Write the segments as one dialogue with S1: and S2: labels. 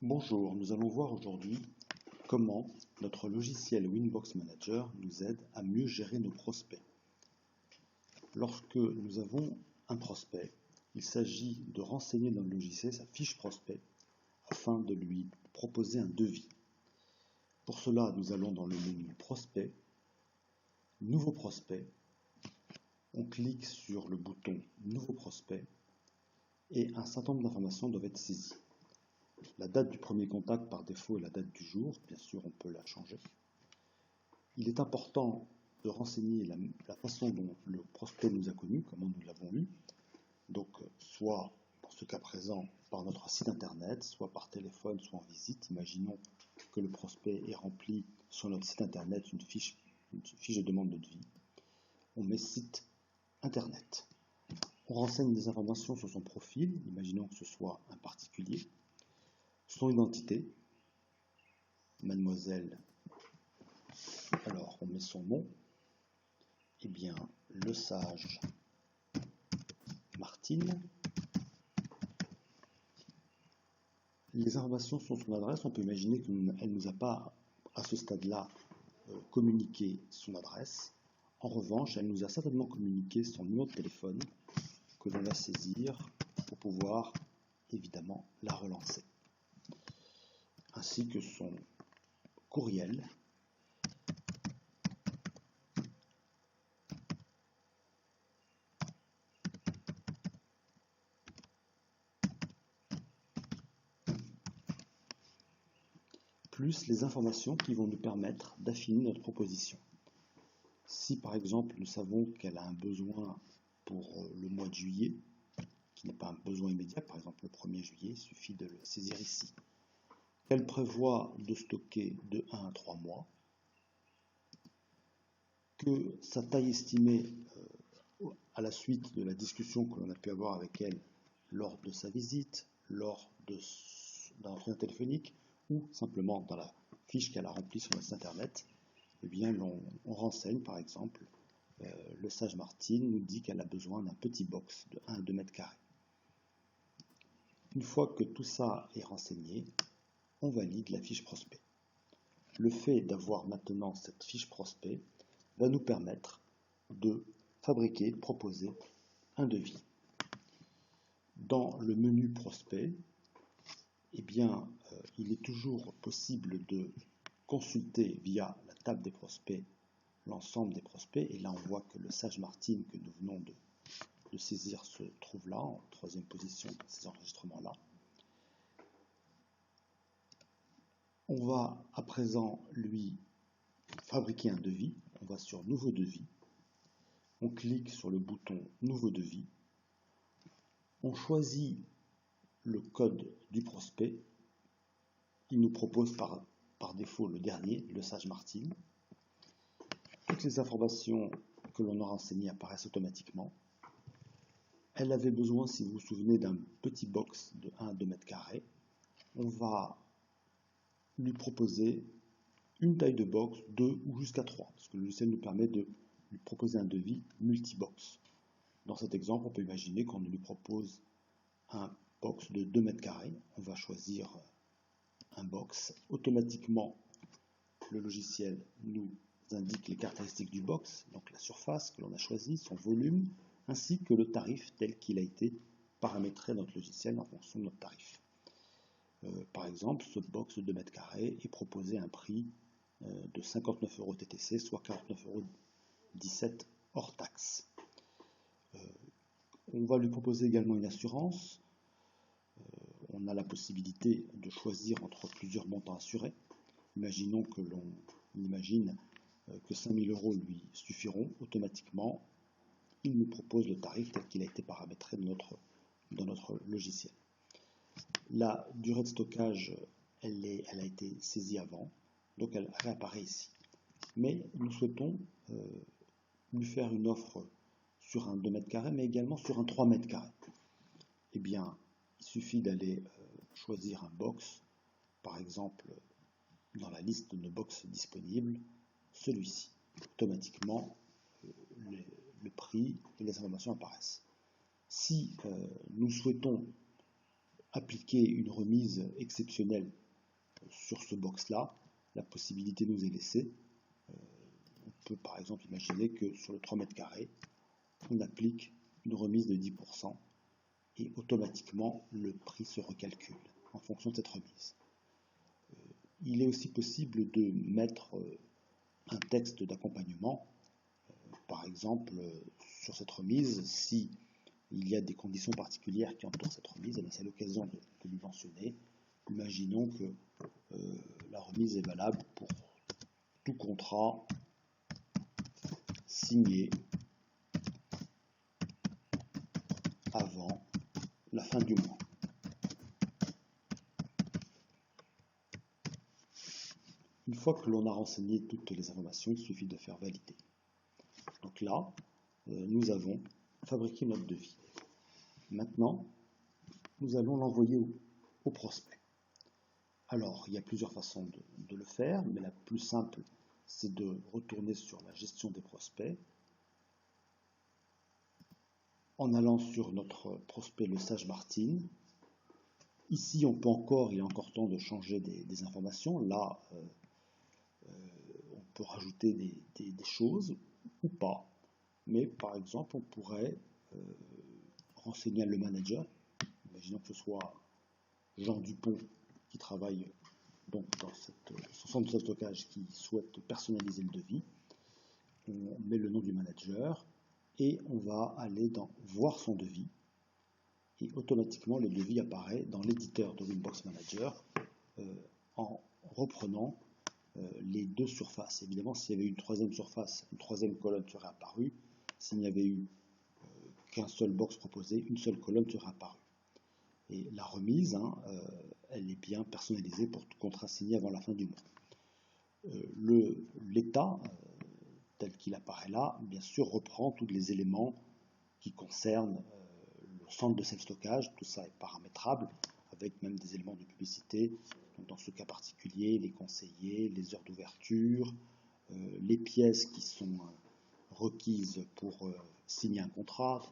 S1: Bonjour, nous allons voir aujourd'hui comment notre logiciel Winbox Manager nous aide à mieux gérer nos prospects. Lorsque nous avons un prospect, il s'agit de renseigner dans le logiciel sa fiche prospect afin de lui proposer un devis. Pour cela, nous allons dans le menu Prospect, Nouveau prospect, on clique sur le bouton Nouveau prospect et un certain nombre d'informations doivent être saisies. La date du premier contact par défaut est la date du jour, bien sûr on peut la changer. Il est important de renseigner la façon dont le prospect nous a connus, comment nous l'avons eu, donc soit, dans ce cas présent, par notre site internet, soit par téléphone, soit en visite. Imaginons que le prospect ait rempli sur notre site internet une fiche de demande de devis. On met site internet. On renseigne des informations sur son profil, imaginons que ce soit un particulier, son identité, mademoiselle, alors on met son nom, et bien le sage Martine. Les informations sur son adresse, on peut imaginer qu'elle ne nous a pas à ce stade-là communiqué son adresse. En revanche, elle nous a certainement communiqué son numéro de téléphone que l'on va saisir pour pouvoir évidemment la relancer, ainsi que son courriel. Plus les informations qui vont nous permettre d'affiner notre proposition. Si par exemple nous savons qu'elle a un besoin pour le mois de juillet, qui n'est pas un besoin immédiat, par exemple le 1er juillet, il suffit de le saisir ici. Elle prévoit de stocker de 1 à 3 mois, que sa taille estimée à la suite de la discussion que l'on a pu avoir avec elle lors de sa visite, lors d'un entretien téléphonique, ou simplement dans la fiche qu'elle a remplie sur notre site internet, eh bien on renseigne par exemple, le sage Martine nous dit qu'elle a besoin d'un petit box de 1 à 2 mètres carrés. Une fois que tout ça est renseigné, on valide la fiche prospect. Le fait d'avoir maintenant cette fiche prospect va nous permettre de fabriquer, proposer un devis. Dans le menu prospect, eh bien, il est toujours possible de consulter via la table des prospects l'ensemble des prospects. Et là, on voit que le sage Martine que nous venons de saisir se trouve là, en 3e position dans ces enregistrements-là. On va à présent lui fabriquer un devis. On va sur Nouveau devis. On clique sur le bouton Nouveau devis. On choisit le code du prospect. Il nous propose par défaut le dernier, le sage Martine. Toutes les informations que l'on a renseignées apparaissent automatiquement. Elle avait besoin, si vous vous souvenez, d'un petit box de 1 à 2 mètres carrés. On va lui proposer une taille de box, 2 ou jusqu'à 3, parce que le logiciel nous permet de lui proposer un devis multi-box. Dans cet exemple, on peut imaginer qu'on lui propose un box de 2 mètres carrés. On va choisir un box. Automatiquement, le logiciel nous indique les caractéristiques du box, donc la surface que l'on a choisie, son volume, ainsi que le tarif tel qu'il a été paramétré dans notre logiciel en fonction de notre tarif. Par exemple, ce box de 2 mètres carrés est proposé à un prix de 59 € TTC, soit 49,17 € hors taxe. On va lui proposer également une assurance. On a la possibilité de choisir entre plusieurs montants assurés. Imaginons que l'on imagine que 5 000 € lui suffiront. Automatiquement, il nous propose le tarif tel qu'il a été paramétré dans notre logiciel. La durée de stockage, elle a été saisie avant, donc elle réapparaît ici. Mais nous souhaitons lui faire une offre sur un 2 mètres carrés, mais également sur un 3 mètres carrés. Eh bien, il suffit d'aller choisir un box, par exemple, dans la liste de nos box disponibles, celui-ci. Automatiquement, le prix et les informations apparaissent. Si nous souhaitons appliquer une remise exceptionnelle sur ce box-là, la possibilité nous est laissée. On peut par exemple imaginer que sur le 3 mètres carrés, on applique une remise de 10% et automatiquement le prix se recalcule en fonction de cette remise. Il est aussi possible de mettre un texte d'accompagnement, par exemple sur cette remise, si il y a des conditions particulières qui entourent cette remise, c'est l'occasion de lui mentionner. Imaginons que la remise est valable pour tout contrat signé avant la fin du mois. Une fois que l'on a renseigné toutes les informations, il suffit de faire valider. Donc là, nous avons fabriqué notre devis. Maintenant, nous allons l'envoyer au prospect. Alors, il y a plusieurs façons de le faire, mais la plus simple, c'est de retourner sur la gestion des prospects. En allant sur notre prospect Le Sage Martin, ici il y a encore temps de changer des informations. Là, on peut rajouter des choses ou pas. Mais par exemple, on pourrait renseigner le manager. Imaginons que ce soit Jean Dupont qui travaille donc dans ce centre de stockage qui souhaite personnaliser le devis. On met le nom du manager et on va aller dans voir son devis et automatiquement le devis apparaît dans l'éditeur de Winbox Manager en reprenant les deux surfaces. Évidemment, s'il y avait une troisième surface, une troisième colonne serait apparue. S'il n'y avait eu qu'un seul box proposé, une seule colonne serait apparue. Et la remise, elle est bien personnalisée pour tout contrat signé avant la fin du mois. L'état, tel qu'il apparaît là, bien sûr, reprend tous les éléments qui concernent le centre de self-stockage. Tout ça est paramétrable, avec même des éléments de publicité. Donc, dans ce cas particulier, les conseillers, les heures d'ouverture, les pièces qui sont requises pour signer un contrat,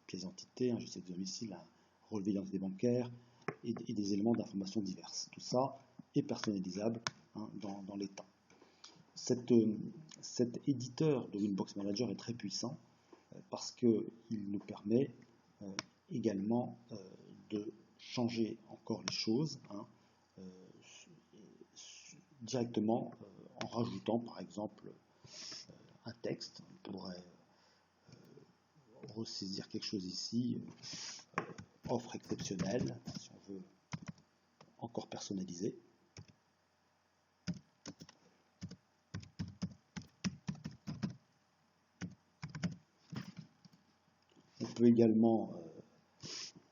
S1: pièce d'identité, un registre de domicile, un relevé d'identité bancaire et des éléments d'information diverses. Tout ça est personnalisable dans les temps. Cet éditeur de Winbox Manager est très puissant parce qu'il nous permet également de changer encore les choses directement en rajoutant par exemple un texte. On pourrait ressaisir quelque chose ici, offre exceptionnelle, si on veut encore personnaliser. On peut également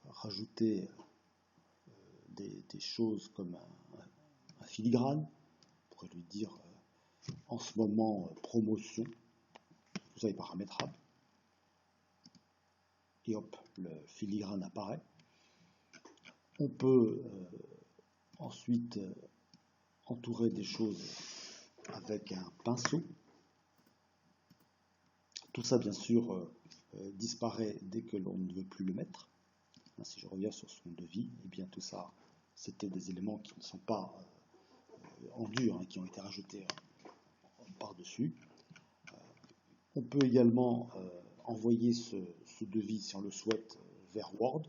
S1: rajouter des choses comme un filigrane. On pourrait lui dire en ce moment promotion. Tout ça est paramétrable. Et hop, le filigrane apparaît. On peut ensuite entourer des choses avec un pinceau. Tout ça, bien sûr, disparaît dès que l'on ne veut plus le mettre. Si je reviens sur son devis, eh bien tout ça, c'était des éléments qui ne sont pas en dur, qui ont été rajoutés par-dessus. On peut également envoyer ce devis, si on le souhaite, vers Word.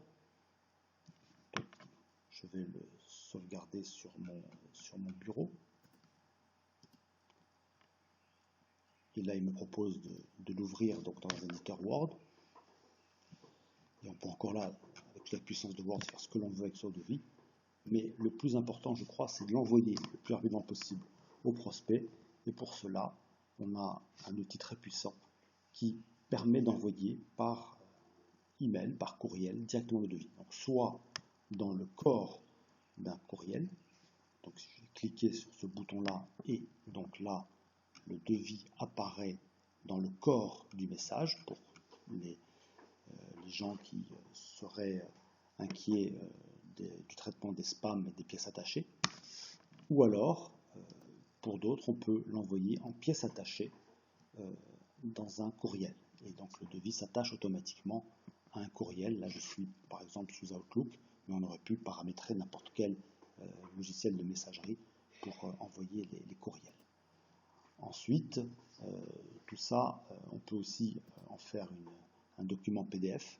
S1: Donc, je vais le sauvegarder sur mon bureau. Et là, il me propose de l'ouvrir donc dans un éditeur Word. Et on peut encore là, avec la puissance de Word, faire ce que l'on veut avec ce devis. Mais le plus important, je crois, c'est de l'envoyer le plus rapidement possible au prospect. Et pour cela, on a un outil très puissant qui permet d'envoyer par email, par courriel, directement le devis. Donc, soit dans le corps d'un courriel. Donc, si je vais cliquer sur ce bouton-là, et donc là, le devis apparaît dans le corps du message pour les gens qui seraient inquiets du traitement des spams et des pièces attachées. Ou alors, pour d'autres, on peut l'envoyer en pièces attachées dans un courriel. Et donc le devis s'attache automatiquement à un courriel. Là, je suis par exemple sous Outlook. mais on aurait pu paramétrer n'importe quel logiciel de messagerie pour envoyer les courriels. Ensuite, tout ça, on peut aussi en faire un document PDF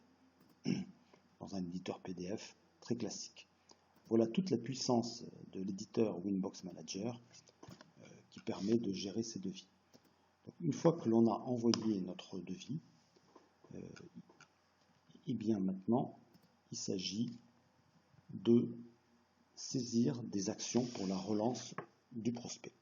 S1: dans un éditeur PDF très classique. Voilà toute la puissance de l'éditeur Winbox Manager qui permet de gérer ces devis. Donc, une fois que l'on a envoyé notre devis, et bien maintenant, il s'agit de saisir des actions pour la relance du prospect.